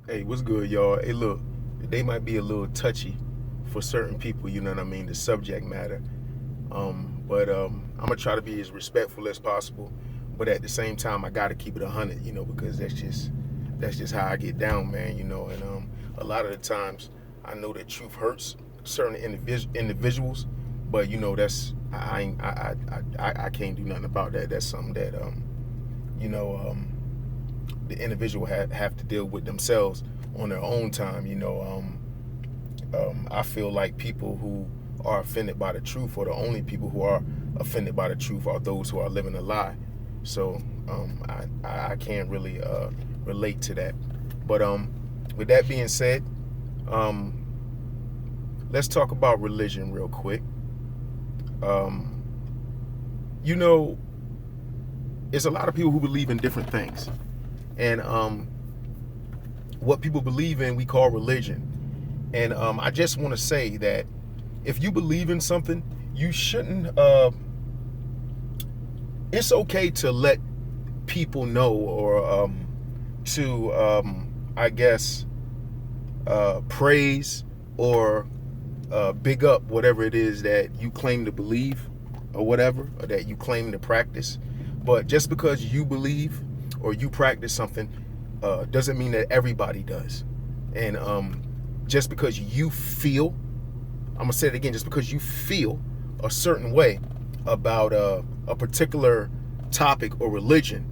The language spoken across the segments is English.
Hey, what's good, y'all? Hey, look, they might be a little touchy for certain people, you know what I mean, the subject matter. But I'm gonna try to be as respectful as possible. But at the same time, I gotta keep it 100, because that's just how I get down, man, And a lot of the times, I know that truth hurts certain individuals, but that's I ain't, I can't do nothing about that. That's something that you know the individual have to deal with themselves on their own time. I feel like people who are offended by the truth, or the only people who are offended by the truth, are those who are living a lie. So I can't really relate to that. But with that being said, um, let's talk about religion real quick. Um, you know, there's a lot of people who believe in different things, and what people believe in we call religion. And I just want to say that if you believe in something, you shouldn't. It's okay to let people know, or to, I guess, praise or big up whatever it is that you claim to believe, or whatever, or that you claim to practice. But just because you believe or you practice something doesn't mean that everybody does. And just because you feel, I'm gonna say it again, just because you feel a certain way about a particular topic or religion,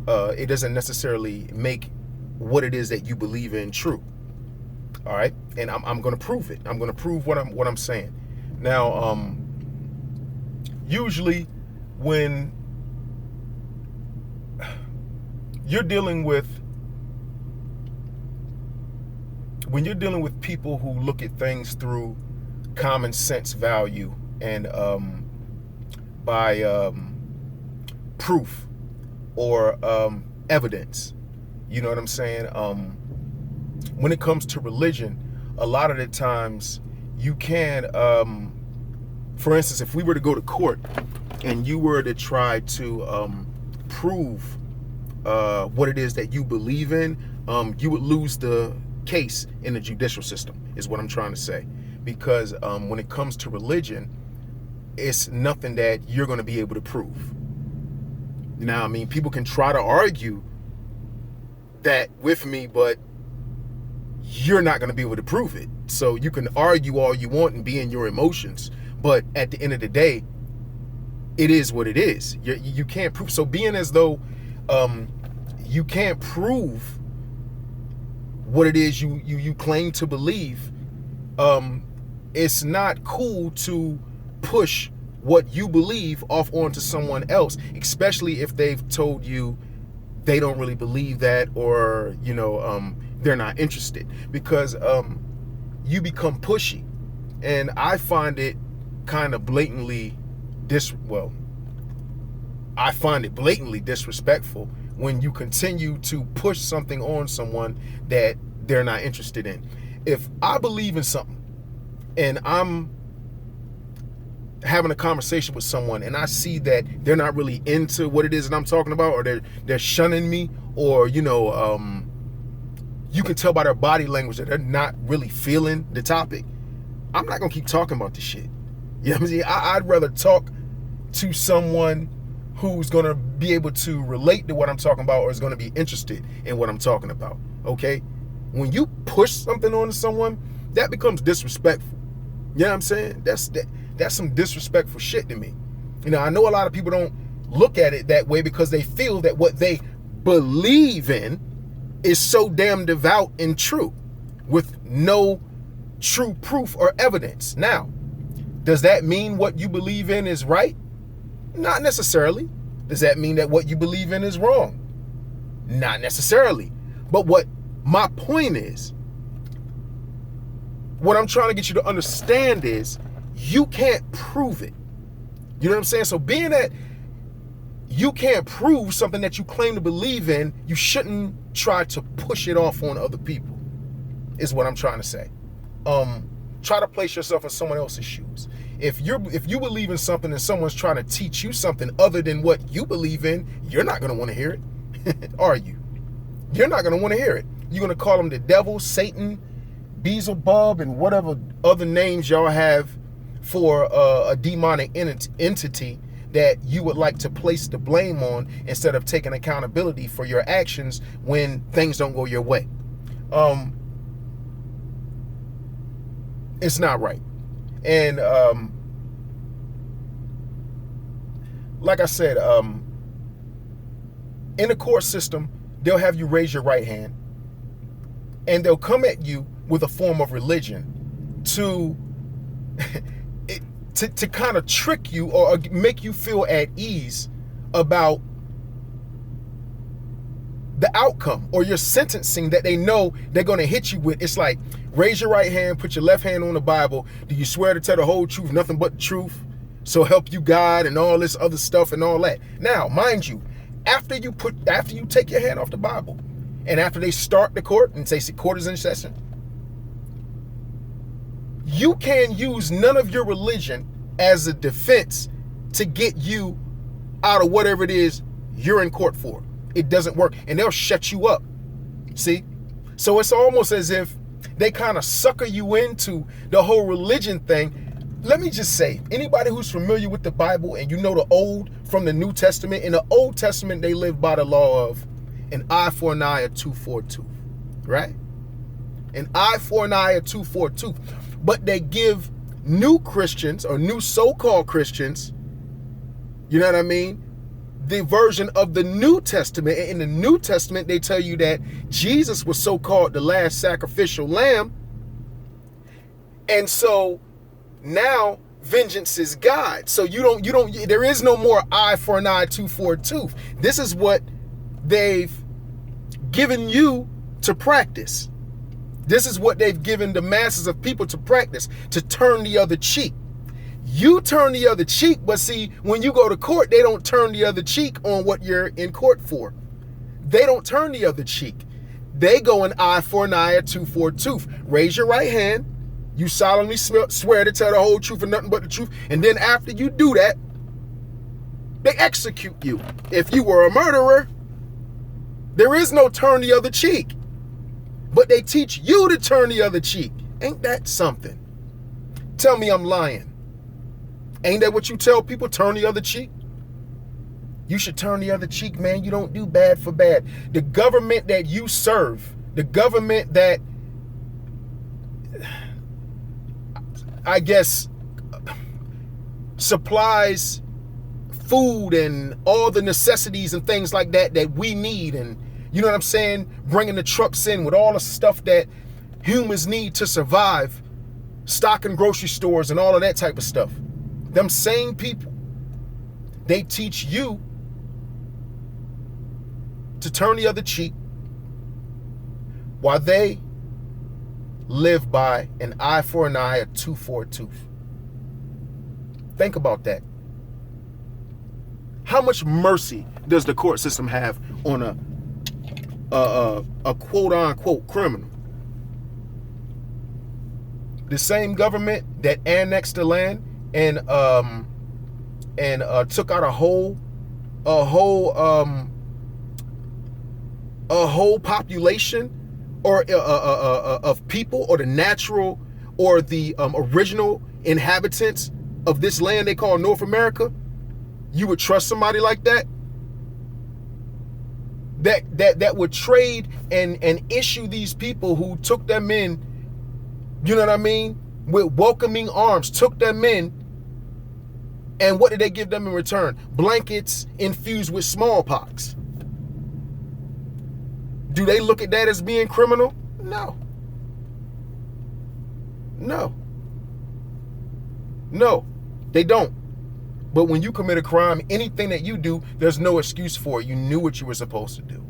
it doesn't necessarily make what it is that you believe in true. All right, and I'm gonna prove it. I'm gonna prove what I'm saying. Now, usually when you're dealing with people who look at things through common sense value, and by proof, or evidence, you know what I'm saying? When it comes to religion, a lot of the times you can, for instance, if we were to go to court and you were to try to prove what it is that you believe in, you would lose the case in the judicial system, is what I'm trying to say. Because when it comes to religion, it's nothing that you're going to be able to prove. Now, I mean, people can try to argue that with me, but you're not going to be able to prove it. So you can argue all you want and be in your emotions, but at the end of the day, it is what it is. You can't prove. So being as though you can't prove what it is you claim to believe, it's not cool to push what you believe off onto someone else, especially if they've told you they don't really believe that, or they're not interested, because you become pushy. And I find it kind of blatantly I find it blatantly disrespectful when you continue to push something on someone that they're not interested in. If I believe in something and I'm having a conversation with someone and I see that they're not really into what it is that I'm talking about, or they're shunning me, or you can tell by their body language that they're not really feeling the topic, I'm not gonna keep talking about this shit. You know what I'm saying? I'd rather talk to someone who's gonna be able to relate to what I'm talking about, or is gonna be interested in what I'm talking about. Okay? When you push something on someone, that becomes disrespectful. You know what I'm saying? That's some disrespectful shit to me. I know a lot of people don't look at it that way because they feel that what they believe in is so damn devout and true, with no true proof or evidence. Now, does that mean what you believe in is right? Not necessarily. Does that mean that what you believe in is wrong? Not necessarily. But what my point is, what I'm trying to get you to understand is, you can't prove it. You know what I'm saying? So being that you can't prove something that you claim to believe in, you shouldn't try to push it off on other people, is what I'm trying to say. Try to place yourself in someone else's shoes. If you believe in something and someone's trying to teach you something other than what you believe in, you're not going to want to hear it. Are you? You're not going to want to hear it. You're going to call him the devil, Satan, Beelzebub, and whatever other names y'all have for a demonic entity that you would like to place the blame on instead of taking accountability for your actions when things don't go your way. It's not right. And like I said, in the court system, they'll have you raise your right hand, and they'll come at you with a form of religion to kind of trick you or make you feel at ease about the outcome or your sentencing that they know they're going to hit you with. It's like, raise your right hand, put your left hand on the Bible. Do you swear to tell the whole truth, nothing but the truth, so help you God, and all this other stuff and all that? Now, mind you, after you take your hand off the Bible, and after they start the court and say court is in session, you can't use none of your religion as a defense to get you out of whatever it is you're in court for. It doesn't work, and they'll shut you up. See? So it's almost as if they kind of sucker you into the whole religion thing. Let me just say, anybody who's familiar with the Bible and you know the Old from the New Testament, in the Old Testament, they lived by the law of an eye for an eye, a tooth for a tooth, right? An eye for an eye, a tooth for a tooth. But they give new Christians or new so-called Christians, you know what I mean, the version of the New Testament. In the New Testament, they tell you that Jesus was so-called the last sacrificial lamb. And so now vengeance is God. So there is no more eye for an eye, tooth for a tooth. This is what they've given you to practice. This is what they've given the masses of people to practice, to turn the other cheek. You turn the other cheek, but see, when you go to court, they don't turn the other cheek on what you're in court for. They don't turn the other cheek. They go an eye for an eye, a tooth for a tooth. Raise your right hand. You solemnly swear to tell the whole truth and nothing but the truth. And then after you do that, they execute you. If you were a murderer, there is no turn the other cheek. But they teach you to turn the other cheek. Ain't that something? Tell me I'm lying. Ain't that what you tell people? Turn the other cheek? You should turn the other cheek, man. You don't do bad for bad. The government that you serve, the government that, I guess, supplies food and all the necessities and things like that that we need, and you know what I'm saying, bringing the trucks in with all the stuff that humans need to survive, stocking grocery stores and all of that type of stuff. Them same people, they teach you to turn the other cheek while they live by an eye for an eye, a tooth for a tooth. Think about that. How much mercy does the court system have on a quote unquote criminal? The same government that annexed the land and took out a whole population or of people, or the natural or the original inhabitants of this land they call North America. You would trust somebody like that? That would trade and issue these people who took them in, you know what I mean, with welcoming arms, took them in, and what did they give them in return? Blankets infused with smallpox. Do they look at that as being criminal? No. No. No, they don't. But when you commit a crime, anything that you do, there's no excuse for it. You knew what you were supposed to do.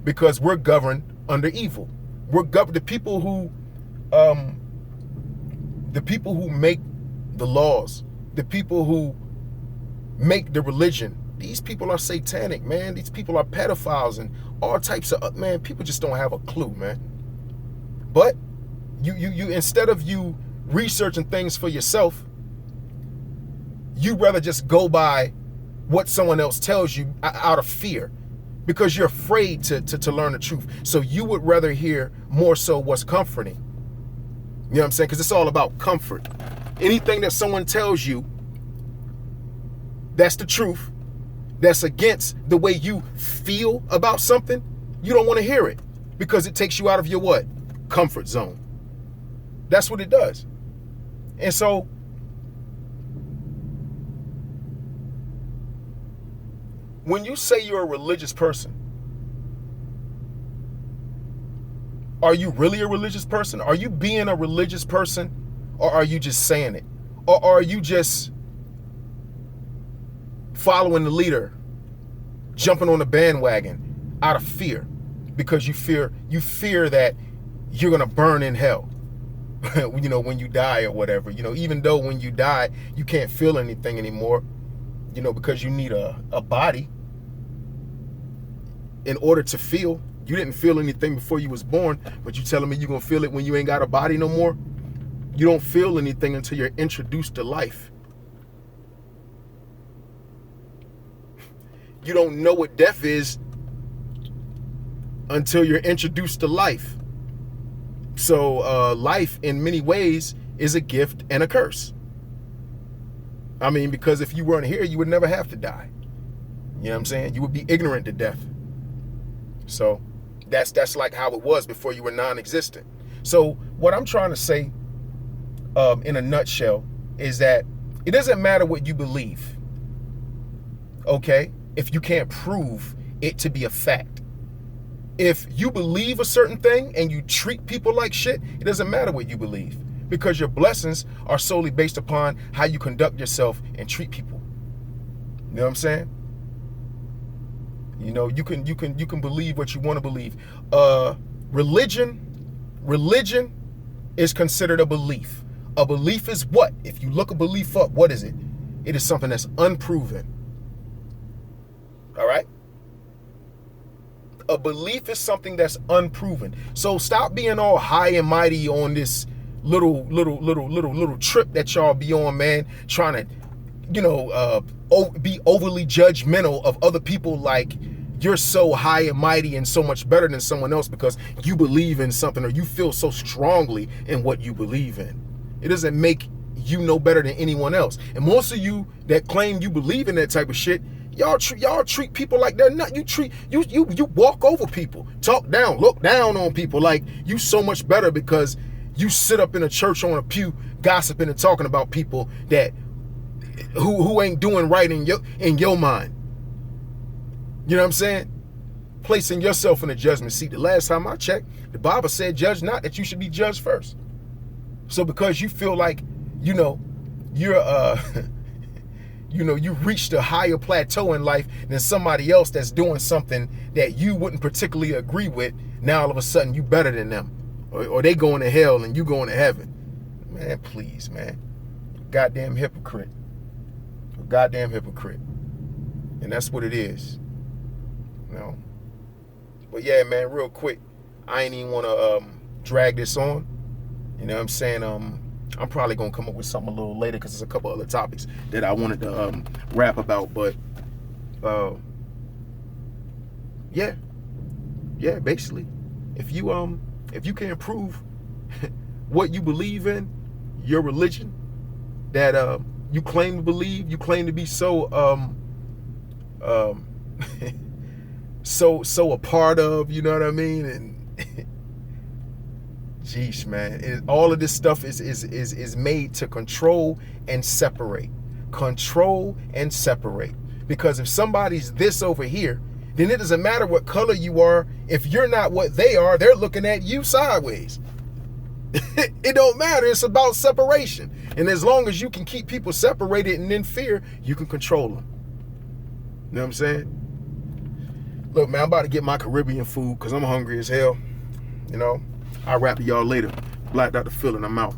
Because we're governed under evil. We're the people who make the laws, the people who make the religion, these people are satanic, man. These people are pedophiles and all types of, man, people just don't have a clue, man. But you instead of you researching things for yourself, you'd rather just go by what someone else tells you out of fear. because you're afraid to learn the truth. So you would rather hear more so what's comforting. You know what I'm saying? Because it's all about comfort. Anything that someone tells you that's the truth, that's against the way you feel about something, you don't want to hear it because it takes you out of your what? Comfort zone. That's what it does. And so when you say you're a religious person, are you really a religious person? Are you being a religious person, or are you just saying it? Or are you just following the leader, jumping on the bandwagon out of fear because you fear that you're going to burn in hell, you know, when you die or whatever, you know, even though when you die, you can't feel anything anymore, you know, because you need a body in order to feel. You didn't feel anything before you was born, but you telling me you're going to feel it when you ain't got a body no more? You don't feel anything until you're introduced to life. You don't know what death is until you're introduced to life. So life in many ways is a gift and a curse. I mean, because if you weren't here, you would never have to die. You know what I'm saying? You would be ignorant to death. So that's like how it was before you were non-existent. So what I'm trying to say in a nutshell is that it doesn't matter what you believe, okay, if you can't prove it to be a fact. If you believe a certain thing and you treat people like shit, it doesn't matter what you believe, because your blessings are solely based upon how you conduct yourself and treat people. You know what I'm saying? You know, you can believe what you want to believe. Religion is considered a belief. A belief is what? If you look a belief up, what is it? It is something that's unproven. All right? A belief is something that's unproven. So stop being all high and mighty on this little trip that y'all be on, man, trying to, you know, be overly judgmental of other people, like you're so high and mighty and so much better than someone else because you believe in something or you feel so strongly in what you believe in. It doesn't make you no better than anyone else. And most of you that claim you believe in that type of shit, y'all treat people like they're not. You walk over people, talk down, look down on people like you so much better because you sit up in a church on a pew gossiping and talking about people that who ain't doing right in your mind. You know what I'm saying? Placing yourself in a judgment seat. The last time I checked, the Bible said, judge not, that you should be judged first. So because you feel like, you know, you're you know, you reached a higher plateau in life than somebody else that's doing something that you wouldn't particularly agree with, now all of a sudden you better than them. Or they going to hell and you going to heaven. Man, please, man. Goddamn hypocrite. Goddamn hypocrite. And that's what it is. You know. But yeah, man, real quick, I ain't even want to drag this on. You know what I'm saying? I'm probably gonna come up with something a little later because there's a couple other topics that I wanted to rap about. But yeah, basically, if you can't prove what you believe in, your religion that you claim to believe, you claim to be so so a part of, you know what I mean? And jeez, man, all of this stuff is made to control and separate. Control and separate. Because if somebody's this over here, then it doesn't matter what color you are. If you're not what they are, they're looking at you sideways. It don't matter. It's about separation. And as long as you can keep people separated and in fear, you can control them. You know what I'm saying? Look, man, I'm about to get my Caribbean food because I'm hungry as hell. You know? I'll rap to y'all later. Black Dr. Phil, and I'm out.